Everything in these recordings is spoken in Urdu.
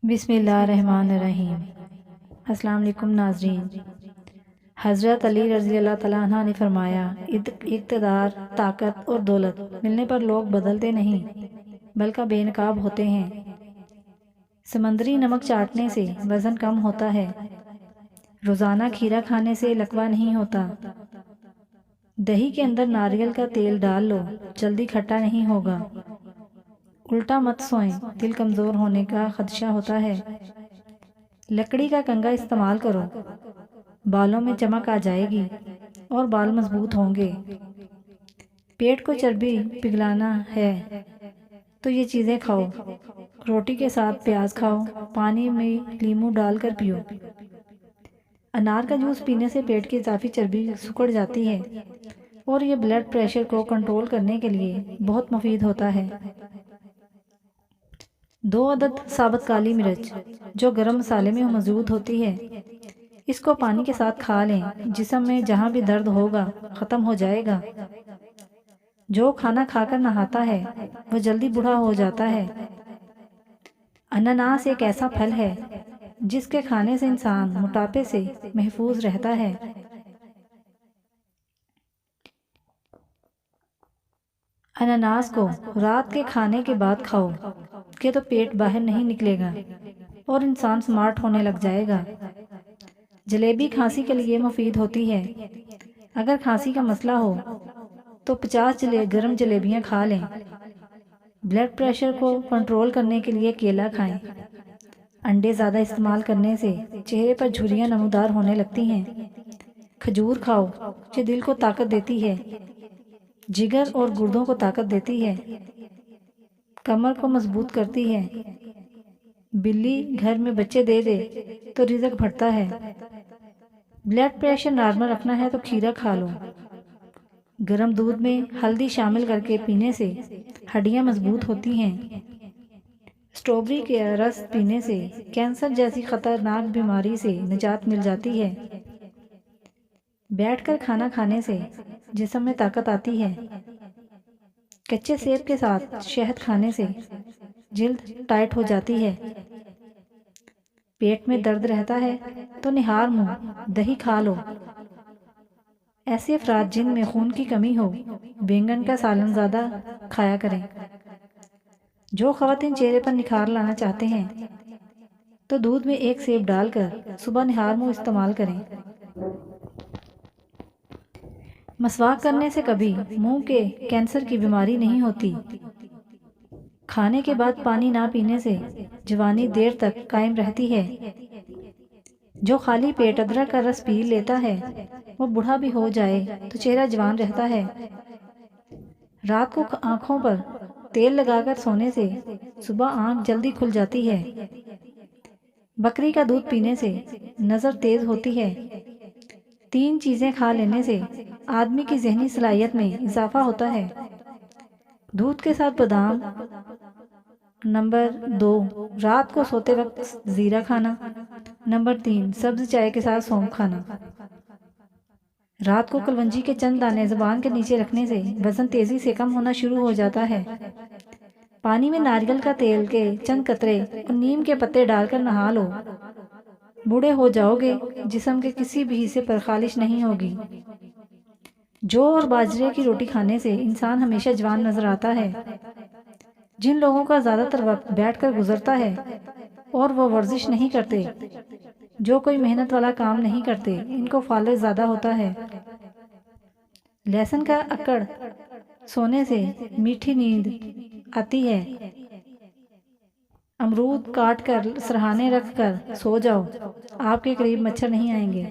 بسم اللہ الرحمن الرحیم۔ السلام علیکم ناظرین۔ حضرت علی رضی اللہ تعالیٰ عنہ نے فرمایا، اقتدار، طاقت اور دولت ملنے پر لوگ بدلتے نہیں بلکہ بے نقاب ہوتے ہیں۔ سمندری نمک چاٹنے سے وزن کم ہوتا ہے، روزانہ کھیرا کھانے سے لکوہ نہیں ہوتا، دہی کے اندر ناریل کا تیل ڈال لو، جلدی کھٹا نہیں ہوگا، الٹا مت سوئیں، دل کمزور ہونے کا خدشہ ہوتا ہے، لکڑی کا کنگا استعمال کرو، بالوں میں چمک آ جائے گی اور بال مضبوط ہوں گے۔ پیٹ کو چربی پگھلانا ہے تو یہ چیزیں کھاؤ، روٹی کے ساتھ پیاز کھاؤ، پانی میں لیموں ڈال کر پیو۔ انار کا جوس پینے سے پیٹ کی اضافی چربی سکڑ جاتی ہے اور یہ بلڈ پریشر کو کنٹرول کرنے کے لیے بہت مفید ہوتا ہے۔ 2 عدد ثابت کالی مرچ جو گرم مسالے میں موجود ہوتی ہے، اس کو پانی کے ساتھ کھا لیں، جسم میں جہاں بھی درد ہوگا ختم ہو جائے گا۔ جو کھانا کھا کر نہاتا ہے وہ جلدی بوڑھا ہو جاتا ہے۔ انناس ایک ایسا پھل ہے جس کے کھانے سے انسان موٹاپے سے محفوظ رہتا ہے۔ انناس کو رات کے کھانے کے بعد کھاؤ کہ تو پیٹ باہر نہیں نکلے گا اور انسان سمارٹ ہونے لگ جائے گا۔ جلیبی کھانسی کے لیے مفید ہوتی ہے۔ اگر کھانسی کا مسئلہ ہو تو 50 گرم جلیبیاں کھا لیں۔ بلڈ پریشر کو کنٹرول کرنے کے لیے کیلا کھائیں۔ انڈے زیادہ استعمال کرنے سے چہرے پر جھریاں نمودار ہونے لگتی ہیں۔ کھجور کھاؤ، یہ دل کو طاقت دیتی ہے، جگر اور گردوں کو طاقت دیتی ہے، کمر کو مضبوط کرتی ہے۔ بلی گھر میں بچے دے دے تو رزق بڑھتا ہے۔ بلڈ پریشر نارمل رکھنا ہے تو کھیرا کھا لو۔ گرم دودھ میں ہلدی شامل کر کے پینے سے ہڈیاں مضبوط ہوتی ہیں۔ اسٹرابیری کے رس پینے سے کینسر جیسی خطرناک بیماری سے نجات مل جاتی ہے۔ بیٹھ کر کھانا کھانے سے جسم میں طاقت آتی ہے۔ کچے سیب کے ساتھ شہد کھانے سے جلد ٹائٹ ہو جاتی ہے۔ پیٹ میں درد رہتا ہے تو نہار منہ دہی کھا لو۔ ایسے افراد جن میں خون کی کمی ہو بینگن کا سالن زیادہ کھایا کریں۔ جو خواتین چہرے پر نکھار لانا چاہتے ہیں تو دودھ میں 1 سیب ڈال کر صبح نہار منہ استعمال کریں۔ مسواک کرنے سے کبھی منہ کے کینسر کی بیماری نہیں ہوتی۔ کھانے کے بعد پانی نہ پینے سے جوانی دیر تک قائم رہتی ہے۔ جو خالی پیٹ ادرک کا رس پی لیتا ہے وہ بوڑھا بھی ہو جائے تو چہرہ جوان رہتا ہے۔ رات کو آنکھوں پر تیل لگا کر سونے سے صبح آنکھ جلدی کھل جاتی ہے۔ بکری کا دودھ پینے سے نظر تیز ہوتی ہے۔ 3 چیزیں کھا لینے سے آدمی کی ذہنی صلاحیت میں اضافہ ہوتا ہے۔ دودھ کے ساتھ بادام۔ نمبر 2، رات کو سوتے وقت زیرہ کھانا۔ نمبر 3، سبز چائے کے ساتھ سونف کھانا۔ رات کو کلونجی کے چند دانے زبان کے نیچے رکھنے سے وزن تیزی سے کم ہونا شروع ہو جاتا ہے۔ پانی میں ناریل کا تیل کے چند قطرے اور نیم کے پتے ڈال کر نہا لو۔ بوڑھے ہو جاؤ گے، جسم کے کسی بھی حصے پر خالش نہیں ہوگی۔ جو اور باجرے کی روٹی کھانے سے انسان ہمیشہ جوان نظر آتا ہے۔ جن لوگوں کا زیادہ تر وقت بیٹھ کر گزرتا ہے اور وہ ورزش نہیں کرتے، جو کوئی محنت والا کام نہیں کرتے، ان کو فالج زیادہ ہوتا ہے۔ لہسن کا اکڑ سونے سے میٹھی نیند آتی ہے۔ امرود کاٹ کر سرہانے رکھ کر سو جاؤ، آپ کے قریب مچھر نہیں آئیں گے۔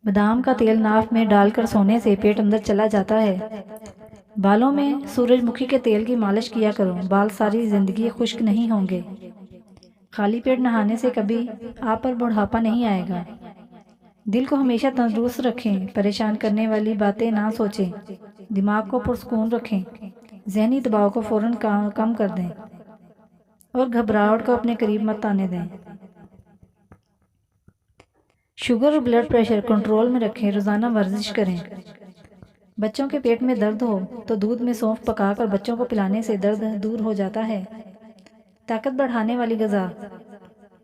بادام کا تیل ناف میں ڈال کر سونے سے پیٹ اندر چلا جاتا ہے۔ بالوں میں سورج مکھی کے تیل کی مالش کیا کرو، بال ساری زندگی خشک نہیں ہوں گے۔ خالی پیٹ نہانے سے کبھی آپ پر بڑھاپا نہیں آئے گا۔ دل کو ہمیشہ تندرست رکھیں، پریشان کرنے والی باتیں نہ سوچیں، دماغ کو پرسکون رکھیں، ذہنی دباؤ کو فوراً کم کر دیں اور گھبراہٹ کو اپنے قریب مت آنے دیں۔ شوگر اور بلڈ پریشر کنٹرول میں رکھیں، روزانہ ورزش کریں۔ بچوں کے پیٹ میں درد ہو تو دودھ میں سونف پکا کر بچوں کو پلانے سے درد دور ہو جاتا ہے۔ طاقت بڑھانے والی غذا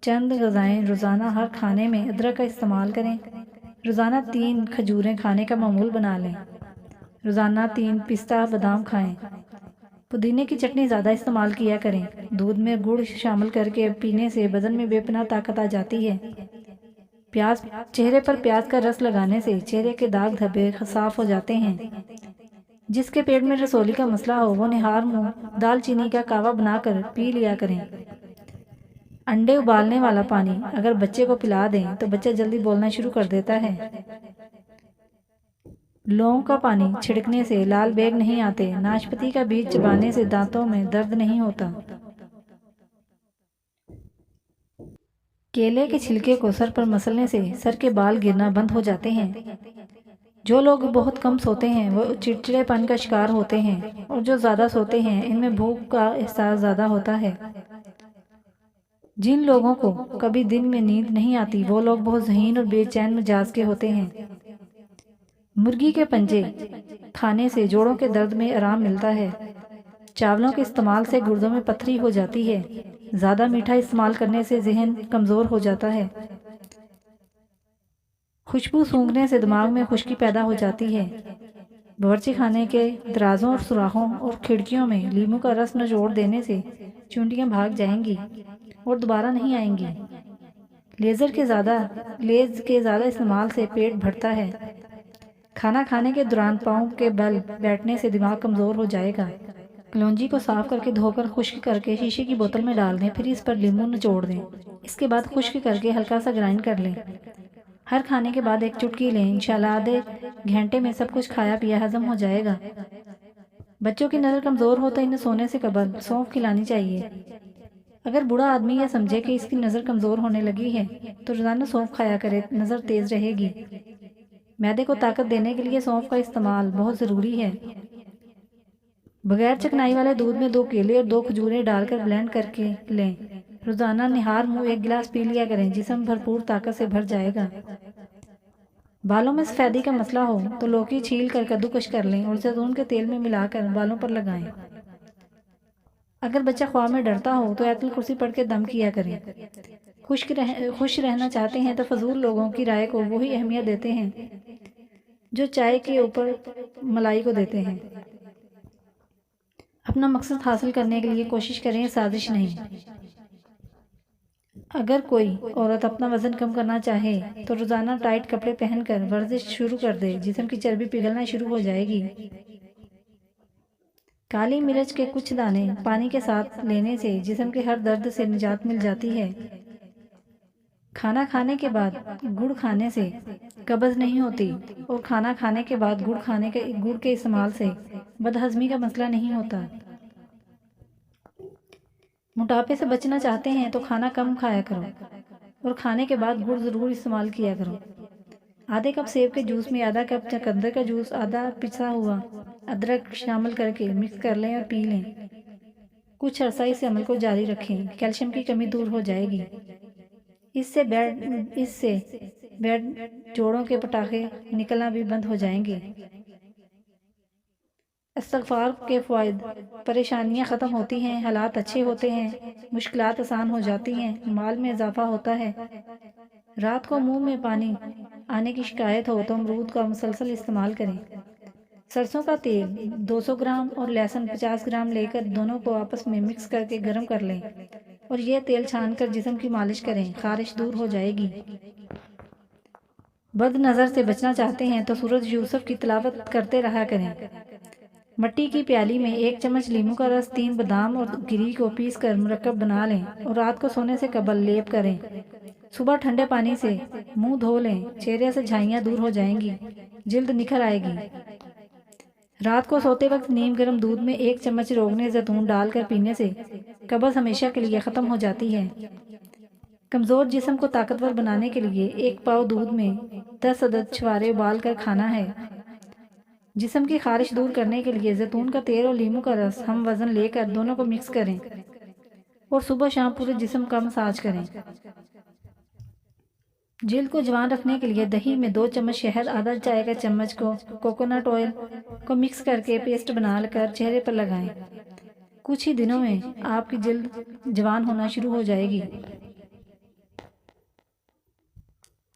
چند غذائیں روزانہ ہر کھانے میں ادرک کا استعمال کریں۔ روزانہ 3 کھجوریں کھانے کا معمول بنا لیں۔ روزانہ 3 پستہ بادام کھائیں۔ پودینے کی چٹنی زیادہ استعمال کیا کریں۔ دودھ میں گڑ شامل کر کے پینے سے بدن میں بے پناہ طاقت آ جاتی ہے۔ چہرے پر پیاز کا رس لگانے سے چہرے کے داغ دھبے صاف ہو جاتے ہیں۔ جس کے پیٹ میں رسولی کا مسئلہ ہو وہ نہار منہ دال چینی کا کہوہ بنا کر پی لیا کریں۔ انڈے ابالنے والا پانی اگر بچے کو پلا دیں تو بچہ جلدی بولنا شروع کر دیتا ہے۔ لونگ کا پانی چھڑکنے سے لال بیگ نہیں آتے۔ ناشپاتی کا بیج چبانے سے دانتوں میں درد نہیں ہوتا۔ کیلے کے چھلکے کو سر پر مسلنے سے سر کے بال گرنا بند ہو جاتے ہیں۔ جو لوگ بہت کم سوتے ہیں وہ چڑچڑے پن کا شکار ہوتے ہیں، اور جو زیادہ سوتے ہیں ان میں بھوک کا احساس زیادہ ہوتا ہے۔ جن لوگوں کو کبھی دن میں نیند نہیں آتی وہ لوگ بہت ذہین اور بے چین مزاج کے ہوتے ہیں۔ مرغی کے پنجے کھانے سے جوڑوں کے درد میں آرام ملتا ہے۔ چاولوں کے استعمال سے گردوں میں پتھری ہو جاتی ہے۔ زیادہ میٹھا استعمال کرنے سے ذہن کمزور ہو جاتا ہے۔ خوشبو سونگھنے سے دماغ میں خشکی پیدا ہو جاتی ہے۔ باورچی خانے کے درازوں اور سوراخوں اور کھڑکیوں میں لیموں کا رس نچوڑ دینے سے چونٹیاں بھاگ جائیں گی اور دوبارہ نہیں آئیں گی۔ لیز کے زیادہ استعمال سے پیٹ بھرتا ہے۔ کھانا کھانے کے دوران پاؤں کے بل بیٹھنے سے دماغ کمزور ہو جائے گا۔ کلونجی کو صاف کر کے دھو کر خشک کر کے شیشے کی بوتل میں ڈال دیں، پھر اس پر لیموں نچوڑ دیں۔ اس کے بعد خشک کر کے ہلکا سا گرائنڈ کر لیں۔ ہر کھانے کے بعد ایک چٹکی لیں۔ انشاءاللہ آدھے گھنٹے میں سب کچھ کھایا پیا ہضم ہو جائے گا۔ بچوں کی نظر کمزور ہو تو انہیں سونے سے قبل سونف کھلانی چاہیے۔ اگر بوڑھا آدمی یہ سمجھے کہ اس کی نظر کمزور ہونے لگی ہے تو روزانہ سونف کھایا کرے، نظر تیز رہے گی۔ معدے کو طاقت دینے کے لیے سونف کا استعمال بہت ضروری ہے۔ بغیر چکنائی والے دودھ میں 2 کیلے اور 2 کھجوریں ڈال کر بلینڈ کر کے لیں۔ روزانہ نہار منہ 1 گلاس پی لیا کریں، جسم بھرپور طاقت سے بھر جائے گا۔ بالوں میں سفیدی کا مسئلہ ہو تو لوکی چھیل کر کدوکش کر لیں اور زیتون کے تیل میں ملا کر بالوں پر لگائیں۔ اگر بچہ خواب میں ڈرتا ہو تو آیت الکرسی پڑھ کے دم کیا کریں۔ خوش رہنا چاہتے ہیں تو فضول لوگوں کی رائے کو وہی اہمیت دیتے ہیں جو چائے کے اوپر ملائی کو دیتے ہیں۔ اپنا مقصد حاصل کرنے کے لیے کوشش کریں، سازش نہیں۔ اگر کوئی عورت اپنا وزن کم کرنا چاہے تو روزانہ ٹائٹ کپڑے پہن کر ورزش شروع کر دے، جسم کی چربی پگھلنا شروع ہو جائے گی۔ کالی مرچ کے کچھ دانے پانی کے ساتھ لینے سے جسم کے ہر درد سے نجات مل جاتی ہے۔ کھانا کھانے کے بعد گڑ کھانے سے قبض نہیں ہوتی، اور کھانا کھانے کے بعد گڑ کے استعمال سے بدہضمی کا مسئلہ نہیں ہوتا۔ موٹاپے سے بچنا چاہتے ہیں تو کھانا کم کھایا کرو اور کھانے کے بعد گڑ ضرور استعمال کیا کرو۔ آدھے کپ سیب کے جوس میں آدھا کپ چقندر کا جوس، آدھا پسا ہوا ادرک شامل کر کے مکس کر لیں اور پی لیں۔ کچھ عرصہ اس عمل کو جاری رکھیں، کیلشیم کی کمی دور ہو جائے گی۔ اس سے بیڈ جوڑوں کے پٹاخے نکلنا بھی بند ہو جائیں گے۔ استغفار کے فوائد: پریشانیاں ختم ہوتی ہیں، حالات اچھے ہوتے ہیں، مشکلات آسان ہو جاتی ہیں، مال میں اضافہ ہوتا ہے۔ رات کو منہ میں پانی آنے کی شکایت ہو تو امرود کا مسلسل استعمال کریں۔ سرسوں کا تیل 200 گرام اور لہسن 50 گرام لے کر دونوں کو آپس میں مکس کر کے گرم کر لیں اور یہ تیل چھان کر جسم کی مالش کریں، خارش دور ہو جائے گی۔ بد نظر سے بچنا چاہتے ہیں تو سورۃ یوسف کی تلاوت کرتے رہا کریں۔ مٹی کی پیالی میں 1 چمچ لیموں کا رس، 3 بادام اور گری کو پیس کر مرکب بنا لیں اور رات کو سونے سے قبل لیپ کریں۔ صبح ٹھنڈے پانی سے منہ دھو لیں، چہرے سے جھائیاں دور ہو جائیں گی، جلد نکھر آئے گی۔ رات کو سوتے وقت نیم گرم دودھ میں 1 چمچ روغن زیتون ڈال کر پینے سے قبض ہمیشہ کے لیے ختم ہو جاتی ہے۔ کمزور جسم کو طاقتور بنانے کے لیے 1 پاؤ دودھ میں 10 عدد چھوارے ابال کر کھانا ہے۔ جسم کی خارش دور کرنے کے لیے زیتون کا تیل اور لیموں کا رس ہم وزن لے کر دونوں کو مکس کریں اور صبح شام پورے جسم کا مساج کریں۔ جلد کو جوان رکھنے کے لیے دہی میں 2 چمچ شہد، آدھا چائے کا چمچ کوکونٹ آئل کو مکس کر کے پیسٹ بنا کر چہرے پر لگائیں۔ کچھ ہی دنوں میں آپ کی جلد جوان ہونا شروع ہو جائے گی۔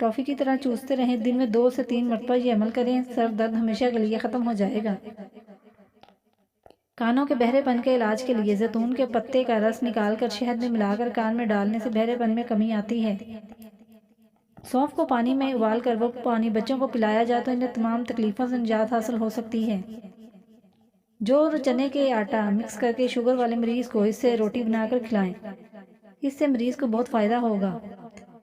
ٹافی کی طرح چوستے رہیں، دن میں 2 سے 3 مرتبہ یہ عمل کریں، سر درد ہمیشہ کے لیے ختم ہو جائے گا۔ کانوں کے بہرے پن کے علاج کے لیے زیتون کے پتے کا رس نکال کر شہد میں ملا کر کان میں ڈالنے سے بہرے پن میں کمی آتی ہے۔ سونف کو پانی میں ابال کر وہ پانی بچوں کو پلایا جائے تو انہیں تمام تکلیفوں سے نجات حاصل ہو سکتی ہے۔ جو اور چنے کے آٹا مکس کر کے شوگر والے مریض کو اس سے روٹی بنا کر کھلائیں، اس سے مریض کو بہت فائدہ ہوگا۔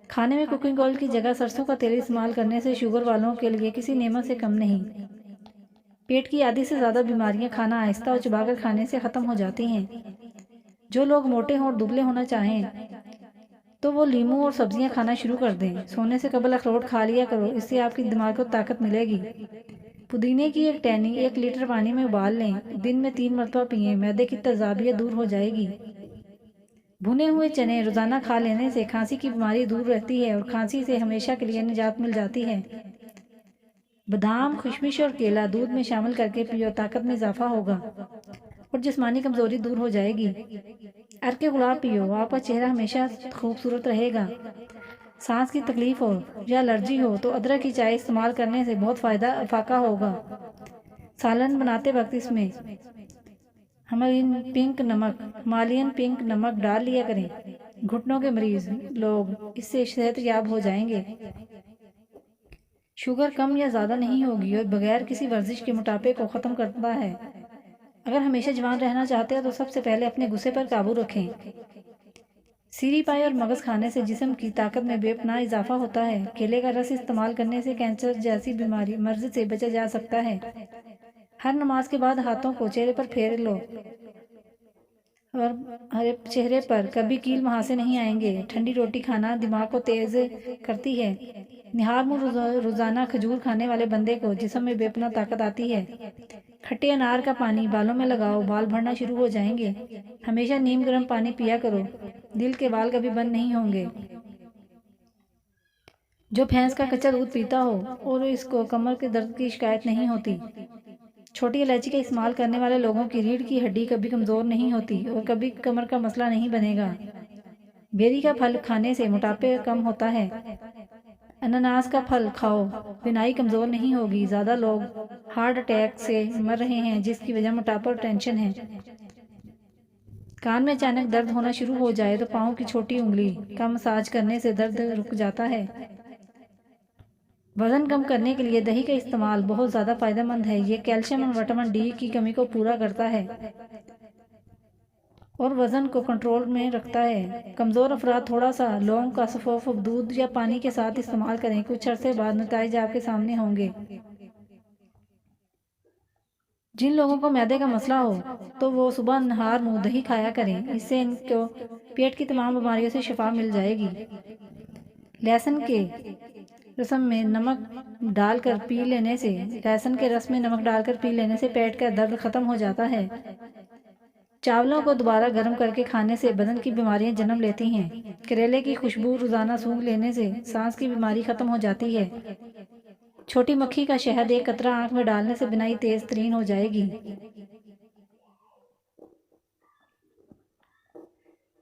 کھانے میں کوکنگ آئل کی جگہ سرسوں کا تیل استعمال کرنے سے شوگر والوں کے لیے کسی نعمت سے کم نہیں۔ پیٹ کی آدھی سے زیادہ بیماریاں کھانا آہستہ اور چبا کر کھانے سے ختم ہو جاتی ہیں۔ جو لوگ موٹے ہوں اور دبلے ہونا چاہیں تو وہ لیموں اور سبزیاں کھانا شروع کر دیں۔ سونے سے قبل اخروٹ کھا لیا کرو، اس سے آپ کی دماغ کو طاقت ملے گی۔ پودینے کی ایک ٹہنی 1 لیٹر پانی میں ابال لیں، دن میں 3 مرتبہ پئیں، معدے کی تیزابیت دور ہو جائے گی۔ بھنے ہوئے چنے روزانہ کھا لینے سے کھانسی کی بیماری دور رہتی ہے اور کھانسی سے ہمیشہ کے لیے نجات مل جاتی ہے۔ بادام، کشمش اور کیلا دودھ میں شامل کر کے پیو، طاقت میں اضافہ ہوگا اور جسمانی کمزوری دور ہو جائے گی۔ عرق گلاب پیو، آپ کا چہرہ ہمیشہ خوبصورت رہے گا۔ سانس کی تکلیف ہو یا الرجی ہو تو ادرک کی چائے استعمال کرنے سے بہت افاقہ ہوگا۔ سالن بناتے وقت اس میں ہمالین پنک نمک ڈال لیا کریں۔ گھٹنوں کے مریض لوگ اس سے صحت یاب ہو جائیں گے۔ شوگر کم یا زیادہ نہیں ہوگی اور بغیر کسی ورزش کے موٹاپے کو ختم کرتا ہے۔ اگر ہمیشہ جوان رہنا چاہتے ہیں تو سب سے پہلے اپنے غصے پر قابو رکھیں۔ سیری پائے اور مغز کھانے سے جسم کی طاقت میں بے پناہ اضافہ ہوتا ہے۔ کیلے کا رس استعمال کرنے سے کینسر جیسی مرض سے بچا جا سکتا ہے۔ ہر نماز کے بعد ہاتھوں کو چہرے پر پھیر لو اور چہرے پر کبھی کیل مہاسے نہیں آئیں گے۔ ٹھنڈی روٹی کھانا دماغ کو تیز کرتی ہے۔ نہار منہ روزانہ کھجور کھانے والے بندے کو جسم میں بے پناہ طاقت آتی ہے۔ کھٹے انار کا پانی بالوں میں لگاؤ، بال بڑھنا شروع ہو جائیں گے۔ ہمیشہ نیم گرم پانی پیا کرو، دل کے بال کبھی بند نہیں ہوں گے۔ جو بھینس کا کچا دودھ پیتا ہو اور اس کو کمر کے درد کی شکایت نہیں ہوتی۔ چھوٹی الائچی کا استعمال کرنے والے لوگوں کی ریڑھ کی ہڈی کبھی کمزور نہیں ہوتی اور کبھی کمر کا مسئلہ نہیں بنے گا۔ بیری کا پھل کھانے سے موٹاپے کم ہوتا ہے۔ انناس کا پھل کھاؤ، بینائی کمزور نہیں ہوگی۔ زیادہ لوگ ہارٹ اٹیک سے مر رہے ہیں جس کی وجہ موٹاپا اور ٹینشن ہے۔ کان میں اچانک درد ہونا شروع ہو جائے تو پاؤں کی چھوٹی انگلی کا مساج کرنے سے درد رک جاتا ہے۔ وزن کم کرنے کے لیے دہی کا استعمال بہت زیادہ فائدہ مند ہے۔ یہ کیلشیم اور وٹامن ڈی کی کمی کو پورا کرتا ہے اور وزن کو کنٹرول میں رکھتا ہے۔ کمزور افراد تھوڑا سا لونگ کا سفوف دودھ یا پانی کے ساتھ استعمال کریں، کچھ عرصے بعد نتائج آپ کے سامنے ہوں گے۔ جن لوگوں کو معدے کا مسئلہ ہو تو وہ صبح نہار منہ دہی کھایا کریں، اس سے ان کو پیٹ کی تمام بیماریوں سے شفا مل جائے گی۔ لہسن کے رس میں نمک ڈال کر پی لینے سے پیٹ کا درد ختم ہو جاتا ہے۔ چاولوں کو دوبارہ گرم کر کے کھانے سے بدن کی بیماریاں جنم لیتی ہیں۔ کریلے کی خوشبو روزانہ سونگھ لینے سے سانس کی بیماری ختم ہو جاتی ہے۔ چھوٹی مکھی کا شہد 1 قطرہ آنکھ میں ڈالنے سے بینائی تیز ترین ہو جائے گی۔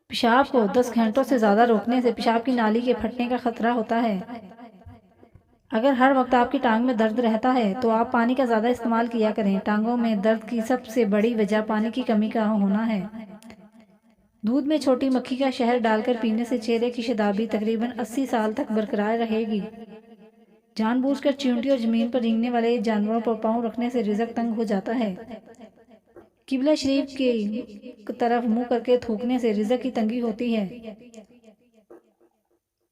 پیشاب کو 10 گھنٹوں سے زیادہ روکنے سے پیشاب کی نالی کے پھٹنے کا خطرہ ہوتا ہے۔ اگر ہر وقت آپ کی ٹانگ میں درد رہتا ہے تو آپ پانی کا زیادہ استعمال کیا کریں۔ ٹانگوں میں درد کی سب سے بڑی وجہ پانی کی کمی کا ہونا ہے۔ دودھ میں چھوٹی مکھی کا شہد ڈال کر پینے سے چہرے کی شادابی تقریباً 80 سال تک برقرار رہے گی۔ جان بوجھ کر چیونٹی اور زمین پر رینگنے والے جانوروں پر پاؤں رکھنے سے رزق تنگ ہو جاتا ہے۔ قبلہ شریف کی طرف منہ کر کے تھوکنے سے رزق کی تنگی ہوتی ہے۔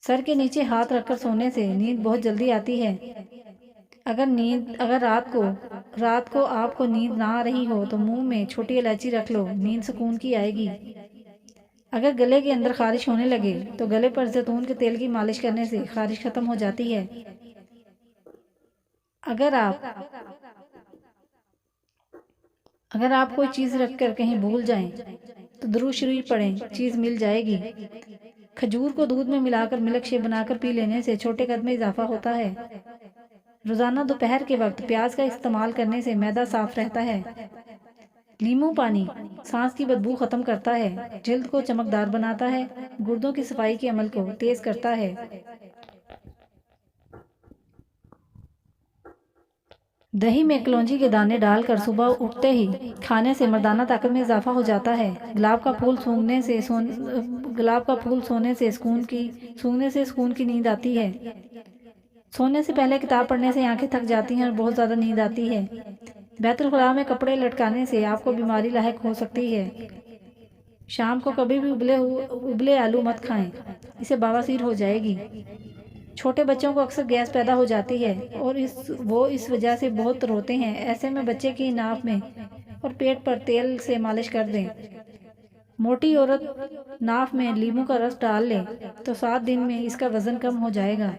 سر کے نیچے ہاتھ رکھ کر سونے سے نیند بہت جلدی آتی ہے۔ اگر رات کو آپ کو نیند نہ آ رہی ہو تو منہ میں چھوٹی الائچی رکھ لو، نیند سکون کی آئے گی۔ اگر گلے کے اندر خارش ہونے لگے تو گلے پر زیتون کے تیل کی مالش کرنے سے خارش ختم ہو جاتی ہے۔ اگر آپ کوئی چیز رکھ کر کہیں بھول جائیں تو درود شریف پڑھیں، چیز مل جائے گی۔ کھجور کو دودھ میں ملا کر ملک شیک بنا کر پی لینے سے چھوٹے قد میں اضافہ ہوتا ہے۔ روزانہ دوپہر کے وقت پیاز کا استعمال کرنے سے معدہ صاف رہتا ہے۔ لیموں پانی سانس کی بدبو ختم کرتا ہے، جلد کو چمکدار بناتا ہے، گردوں کی صفائی کے عمل کو تیز کرتا ہے۔ دہی میں کلونجی کے دانے ڈال کر صبح اٹھتے ہی کھانے سے مردانہ طاقت میں اضافہ ہو جاتا ہے۔ گلاب کا پھول سونے سے سکون کی نیند آتی ہے۔ سونے سے پہلے کتاب پڑھنے سے آنکھیں تھک جاتی ہیں اور بہت زیادہ نیند آتی ہے۔ بیت الخلاء میں کپڑے لٹکانے سے آپ کو بیماری لاحق ہو سکتی ہے۔ شام کو کبھی بھی ابلے آلو مت کھائیں، اسے بواسیر ہو جائے گی۔ چھوٹے بچوں کو اکثر گیس پیدا ہو جاتی ہے اور وہ اس وجہ سے بہت روتے ہیں۔ ایسے میں بچے کی ناف میں اور پیٹ پر تیل سے مالش کر دیں۔ موٹی عورت ناف میں لیموں کا رس ڈال لے تو 7 دن میں اس کا وزن کم ہو جائے گا۔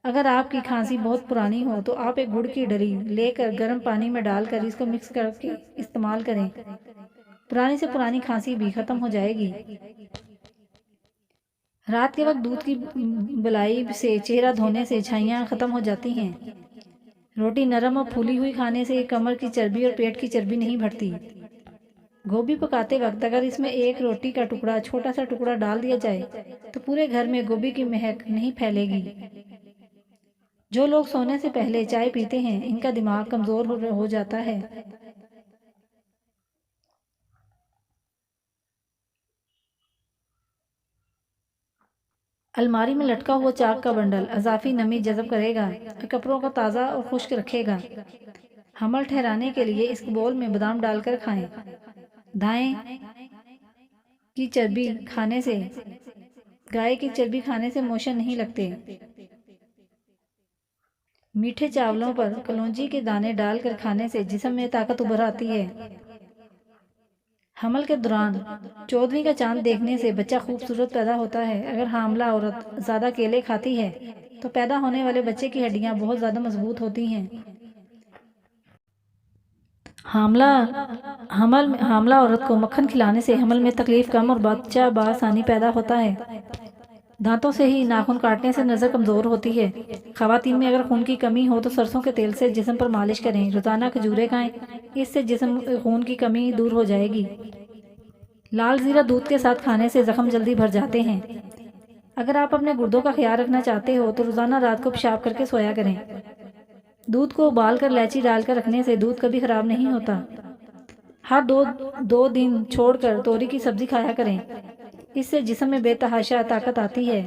اگر آپ کی کھانسی بہت پرانی ہو تو آپ ایک گڑ کی ڈلی لے کر گرم پانی میں ڈال کر اس کو مکس کر کے استعمال کریں، پرانی سے پرانی کھانسی بھی ختم ہو جائے گی۔ رات کے وقت دودھ کی بلائی سے چہرہ دھونے سے چھائیاں ختم ہو جاتی ہیں۔ روٹی نرم اور پھولی ہوئی کھانے سے کمر کی چربی اور پیٹ کی چربی نہیں بڑھتی۔ گوبھی پکاتے وقت اگر اس میں ایک روٹی کا چھوٹا سا ٹکڑا ڈال دیا جائے تو پورے گھر میں گوبھی کی مہک نہیں پھیلے گی۔ جو لوگ سونے سے پہلے چائے پیتے ہیں ان کا دماغ کمزور ہو جاتا ہے۔ الماری میں لٹکا ہوا چاک کا بنڈل اضافی نمی جذب کرے گا اور کپڑوں کو تازہ اور خشک رکھے گا۔ حمل ٹھہرانے کے لیے اس بول میں بادام ڈال کر کھائیں۔ گائے کی چربی کھانے سے موشن نہیں لگتے۔ میٹھے چاولوں پر کلونجی کے دانے ڈال کر کھانے سے جسم میں طاقت ابھر آتی ہے۔ حمل کے دوران 14ویں کا چاند دیکھنے سے بچہ خوبصورت پیدا ہوتا ہے۔ اگر حاملہ عورت زیادہ کیلے کھاتی ہے تو پیدا ہونے والے بچے کی ہڈیاں بہت زیادہ مضبوط ہوتی ہیں۔ حاملہ عورت کو مکھن کھلانے سے حمل میں تکلیف کم اور بچہ بآسانی پیدا ہوتا ہے۔ دانتوں سے ہی ناخن کاٹنے سے نظر کمزور ہوتی ہے۔ خواتین میں اگر خون کی کمی ہو تو سرسوں کے تیل سے جسم پر مالش کریں۔ روزانہ کھجوریں کھائیں، اس سے خون کی کمی دور ہو جائے گی۔ لال زیرہ دودھ کے ساتھ کھانے سے زخم جلدی بھر جاتے ہیں۔ اگر آپ اپنے گردوں کا خیال رکھنا چاہتے ہو تو روزانہ رات کو پیشاب کر کے سویا کریں۔ دودھ کو ابال کر الائچی ڈال کر رکھنے سے دودھ کبھی خراب نہیں ہوتا۔ ہر دو دن چھوڑ کر توری کی سبزی کھایا کریں، اس سے جسم میں بے تحاشا طاقت آتی ہے۔